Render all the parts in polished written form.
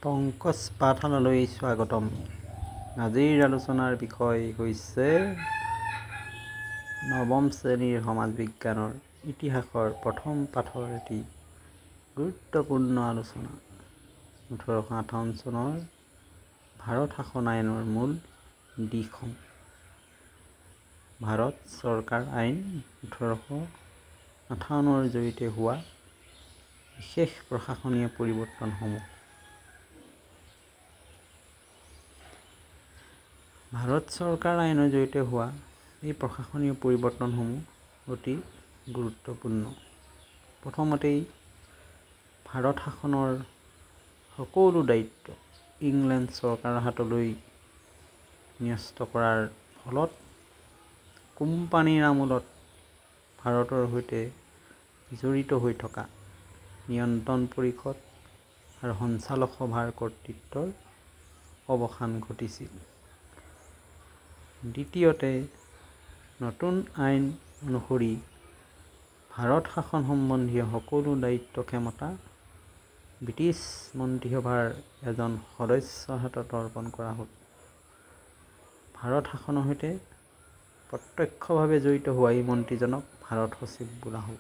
পংকজ পাঠশালালৈ স্বাগতম। আজিৰ আলোচনাৰ বিষয় হৈছে নৱম শ্ৰেণীৰ সমাজ বিজ্ঞানৰ ইতিহাসৰ প্ৰথম পাঠৰ এটি গুৰুত্বপূৰ্ণ আলোচনা। 1858 চনৰ ভাৰত শাসন আইনৰ মূল দিশসমূহ। ভাৰত চৰকাৰ আইন 1858 জড়িত হোৱা বিশেষ প্ৰশাসনীয় পৰিৱৰ্তনসমূহ। ভাৰত চৰকাৰ আইনৰ জড়িত হোৱা এই প্ৰশাসনীয় পৰিৱৰ্তনসমূহ অতি গুৰুত্বপূৰ্ণ। প্ৰথমতেই ভাৰত শাসনৰ সকলো দায়িত্ব ইংলেণ্ড চৰকাৰৰ হাতলৈ ন্যস্ত কৰাৰ ফলত কোম্পানীৰ আমোলত ভাৰতৰ সৈতে জড়িত হৈ থকা নিয়ন্ত্ৰণ পৰিষদ আৰু সঞ্চালক সভাৰ কৰ্তৃত্বৰ অৱসান ঘটিছিল। দ্বিতীয়তে, নতুন আইন অনুসৰি ভাৰত শাসন সম্বন্ধীয় সকলো দায়িত্ব ক্ষমতা ব্ৰিটিছ মন্ত্ৰীসভাৰ এজন সদস্যৰ হাতত অৰ্পণ কৰা হ'ল। ভাৰত শাসনৰ সৈতে প্ৰত্যক্ষভাৱে জড়িত হোৱা এই মন্ত্ৰীজনক ভাৰত সচিব বোলা হ'ল।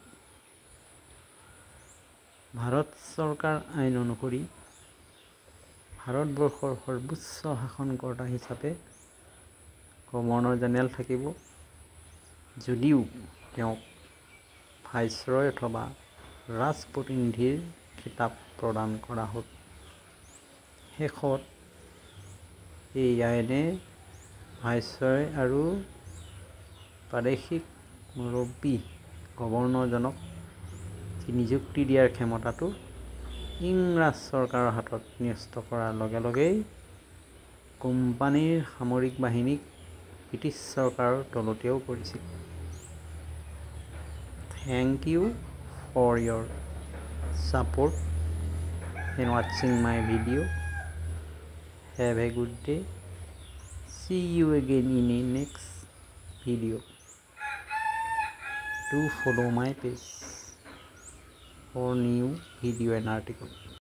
ভাৰত চৰকাৰ আইন অনুসৰি ভাৰতবৰ্ষৰ সৰ্বোচ্চ শাসনকৰ্তা হিচাপে গভৰ্ণৰ জেনেৰেল থাকিব, যদিও তেওঁক ভাইচৰয় অথবা ৰাজপ্ৰতিনিধিৰ খিতাপ প্ৰদান কৰা হ'ল। শেষত এই আইনে ভাইচৰয় আৰু প্ৰাদেশিক মুৰব্বী গভৰ্ণৰজনক নিযুক্তি দিয়াৰ ক্ষমতাটো ইংৰাজ চৰকাৰৰ হাতত ন্যস্ত কৰাৰ লগে লগেই কোম্পানীৰ সামৰিক বাহিনীক ব্ৰিটিছ চৰকাৰৰ তলতেও কৰিছিল। Thank you for your support in watching my video. Have a good day. See you again in a next video. Do follow my page for new video and article.